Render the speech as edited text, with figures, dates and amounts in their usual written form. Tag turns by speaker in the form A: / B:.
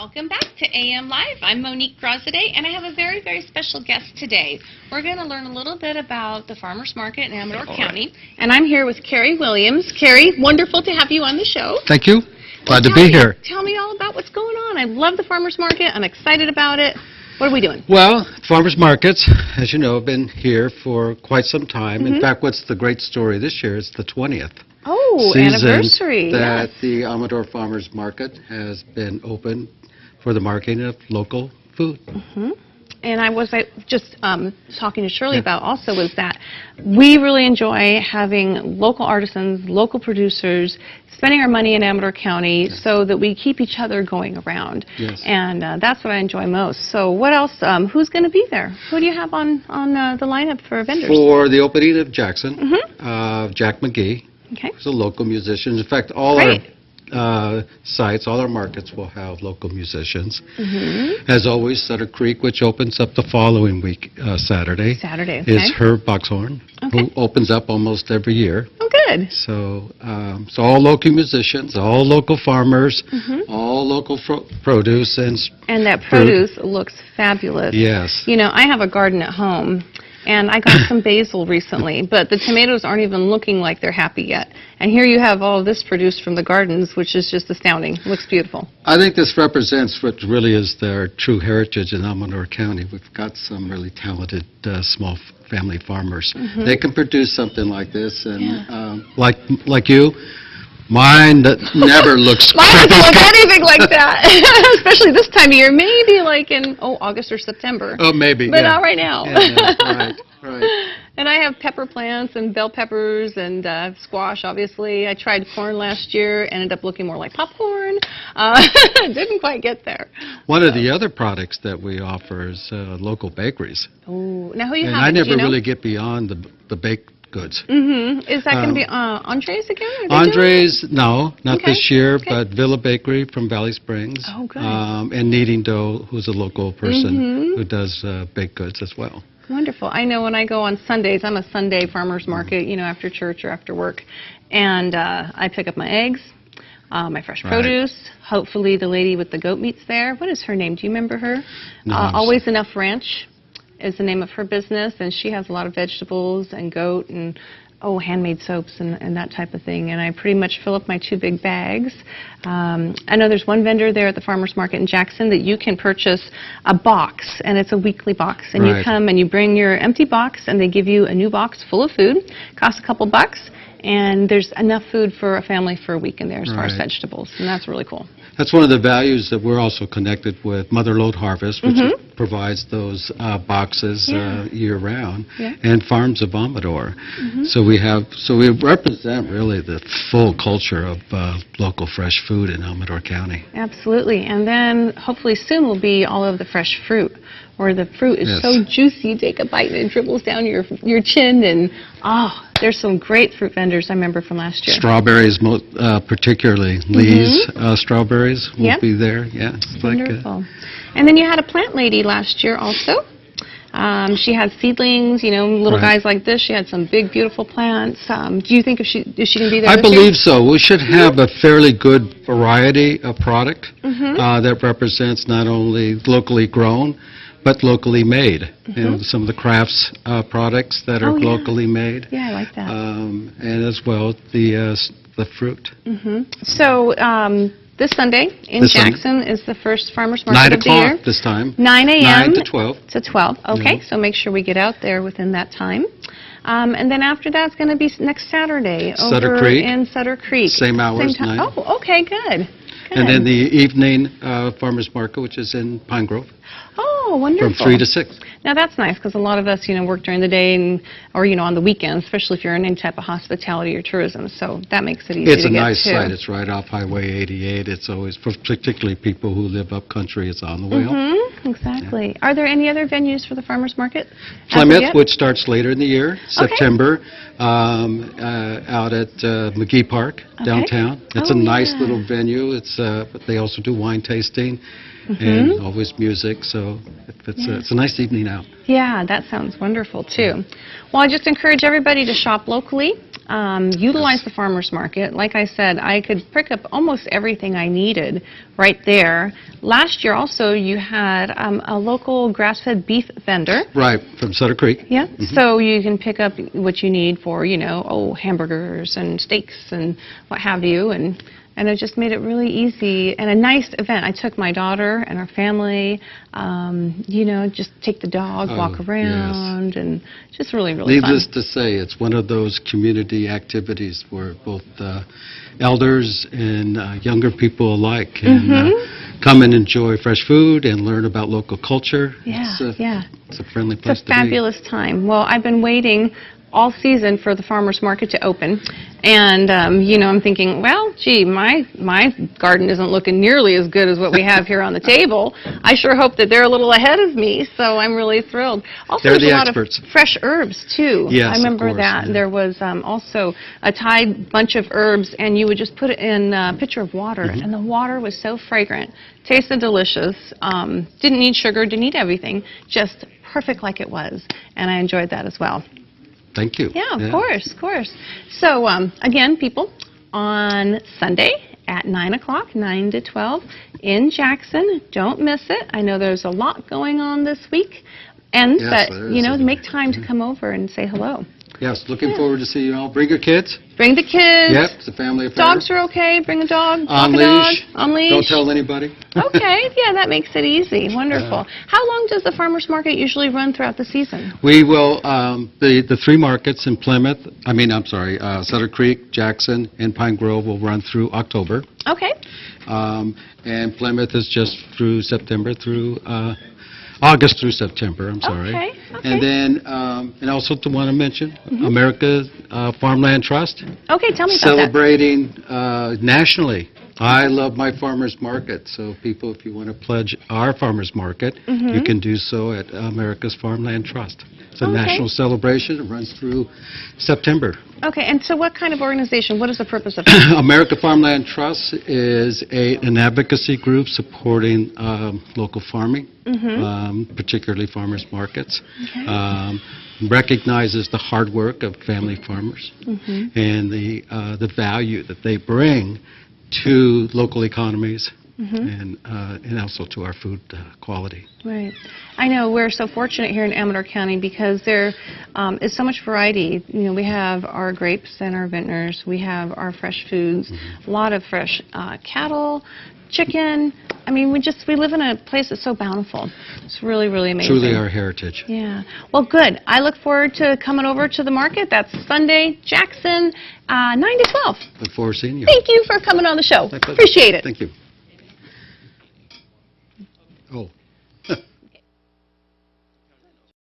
A: Welcome back to AM Live. I'm Monique Graziadei, and I have a very, very special guest today. We're going to learn a little bit about the Farmers Market in Amador County, and I'm here with Kerry Williams. Kerry, wonderful to have you on the show.
B: Thank you. Glad to be here.
A: Tell me all about what's going on. I love the Farmers Market. I'm excited about it. What are we doing?
B: Well, farmers markets, as you know, have been here for quite some time. In fact, what's the great story this year is the 20th.
A: Oh, anniversary.
B: That the Amador Farmers Market has been open for the marketing of local food.
A: And I was just talking to Shirley about also was that we really enjoy having local artisans, local producers, spending our money in Amador County so that we keep each other going around. And that's what I enjoy most. So what else? Who's going to be there? Who do you have on the lineup for vendors?
B: For the opening of Jackson, Jack McGee, who's a local musician. In fact, all our sites, all our markets will have local musicians. As always, Sutter Creek, which opens up the following week, Saturday, is Herb Boxhorn, who opens up almost every year.
A: Oh, good.
B: So, so all local musicians, all local farmers, all local produce.
A: And that produce looks fabulous.
B: Yes.
A: You know, I have a garden at home. And I got some basil recently, but the tomatoes aren't even looking like they're happy yet. And here you have all of this produced from the gardens, which is just astounding. It looks beautiful.
B: I think this represents what really is their true heritage in Amador County. We've got some really talented small family farmers. They can produce something like this, and like you, mine never looks
A: Mine doesn't look anything like that, especially this time of year. Maybe like in, August or September.
B: Oh, maybe.
A: But not right now.
B: Right.
A: And I have pepper plants and bell peppers and squash, obviously. I tried corn last year, ended up looking more like popcorn. Didn't quite get there.
B: One of the other products that we offer is local bakeries.
A: Oh, now who you have?
B: And I never really get beyond the baked goods.
A: Is that going to be Andres again?
B: Andres, no, not this year, but Villa Bakery from Valley Springs.
A: Oh, good.
B: And Kneading Dough, who's a local person who does baked goods as well.
A: Wonderful. I know when I go on Sundays, I'm a Sunday farmer's market, you know, after church or after work, and I pick up my eggs, my fresh produce. Hopefully the lady with the goat meat's there. What is her name? Do you remember her?
B: No,
A: Always Enough Ranch is the name of her business, and she has a lot of vegetables and goat and handmade soaps and that type of thing. And I pretty much fill up my 2 big bags. I know there's one vendor there at the Farmers Market in Jackson that you can purchase a box, and it's a weekly box. And you come and you bring your empty box, and they give you a new box full of food. Costs a couple bucks, and there's enough food for a family for a week in there as far as vegetables, and that's really cool.
B: That's one of the values that we're also connected with Mother Lode Harvest, which provides those boxes year-round, and Farms of Amador. So we represent really the full culture of local fresh food in Amador County.
A: Absolutely, and then hopefully soon will be all of the fresh fruit, where the fruit is so juicy, you take a bite and it dribbles down your chin, and there's some great fruit vendors I remember from last year.
B: Strawberries, particularly Lee's strawberries will be there. Yeah, it's
A: wonderful. And then you had a plant lady last year also. She had seedlings, you know, little guys like this. She had some big, beautiful plants. Do you think is she going to be there?
B: I believe so. We should have a fairly good variety of product that represents not only locally grown, but locally made. You know, some of the crafts products that are locally made.
A: Yeah, I like that.
B: And as well the fruit.
A: So this Sunday in Jackson is the first farmers market of the year.
B: 9 o'clock this time.
A: 9 a.m.
B: 9 to 12.
A: To 12. Okay, so make sure we get out there within that time. And then after that, it's going to be next Saturday over in Sutter Creek.
B: Same hours, 9.
A: Oh, okay, good.
B: And then the evening farmers market, which is in Pine Grove.
A: Oh, wonderful.
B: From 3 to 6.
A: Now that's nice because a lot of us, you know, work during the day or on the weekends, especially if you're in any type of hospitality or tourism. So that makes it easy to get to.
B: It's a nice site. It's right off Highway 88. It's always, particularly people who live up country, it's on the way home.
A: Exactly. Yeah. Are there any other venues for the farmers market?
B: Plymouth, which starts later in the year, September, out at McGee Park downtown. It's a nice little venue. It's they also do wine tasting. And always music, so it's a nice evening out.
A: Yeah, that sounds wonderful too. Well, I just encourage everybody to shop locally. utilize the farmer's market. Like I said, I could pick up almost everything I needed right there. Last year also you had a local grass-fed beef vendor.
B: Right, from Sutter Creek.
A: Yeah, so you can pick up what you need for, you know, hamburgers and steaks and what have you, and it just made it really easy and a nice event. I took my daughter and our family, you know, just take the dog, walk around, and just really fun.
B: Needless to say, it's one of those community activities where both elders and younger people alike can come and enjoy fresh food and learn about local culture.
A: Yeah,
B: it's a friendly place to be.
A: It's a fabulous time. Well, I've been waiting all season for the farmer's market to open, and you know, I'm thinking, well, gee, my garden isn't looking nearly as good as what we have here on the table. I sure hope that they're a little ahead of me, so I'm really thrilled. Also,
B: they're
A: there's
B: the
A: a lot
B: experts.
A: Of fresh herbs too.
B: Yes,
A: I remember
B: of course,
A: that.
B: yeah.
A: There was also a tied bunch of herbs, and you would just put it in a pitcher of water, and the water was so fragrant, tasted delicious. Didn't need sugar, didn't need everything, just perfect like it was, and I enjoyed that as well.
B: Thank you.
A: Yeah, of course, of course. So, again, people, on Sunday at 9 o'clock, 9 to 12, in Jackson. Don't miss it. I know there's a lot going on this week, and
B: yes,
A: but, you know, make time to come over and say hello.
B: Yes, looking forward to seeing you all. Bring your kids.
A: Bring the kids.
B: Yep, it's a family affair.
A: Dogs are okay. Bring a dog.
B: On
A: walk
B: leash.
A: A dog. On leash.
B: Don't tell anybody.
A: Okay, yeah, that makes it easy. Wonderful. How long does the farmer's market usually run throughout the season?
B: We will, the three markets in Plymouth, Sutter Creek, Jackson, and Pine Grove will run through October.
A: Okay.
B: And Plymouth is just through September through August through September, I'm sorry.
A: Okay.
B: And then, and also to want to mention, America's Farmland Trust.
A: Okay, tell me about that.
B: Celebrating nationally. I love my farmers market, so people, if you want to pledge our farmers market, you can do so at America's Farmland Trust. It's a national celebration. It runs through September.
A: Okay, and so what kind of organization? What is the purpose of it?
B: America Farmland Trust is an advocacy group supporting local farming, particularly farmers markets. Recognizes the hard work of family farmers and the value that they bring to local economies and also to our food quality.
A: Right. I know we're so fortunate here in Amador County because there is so much variety. You know, we have our grapes and our vintners. We have our fresh foods, a lot of fresh cattle, chicken. I mean, we live in a place that's so bountiful. It's really, really amazing.
B: Truly our heritage.
A: Yeah. Well, good. I look forward to coming over to the market. That's Sunday, Jackson, 9 to 12.
B: Look forward to seeing you.
A: Thank you for coming on the show. Appreciate it.
B: Thank you. Oh.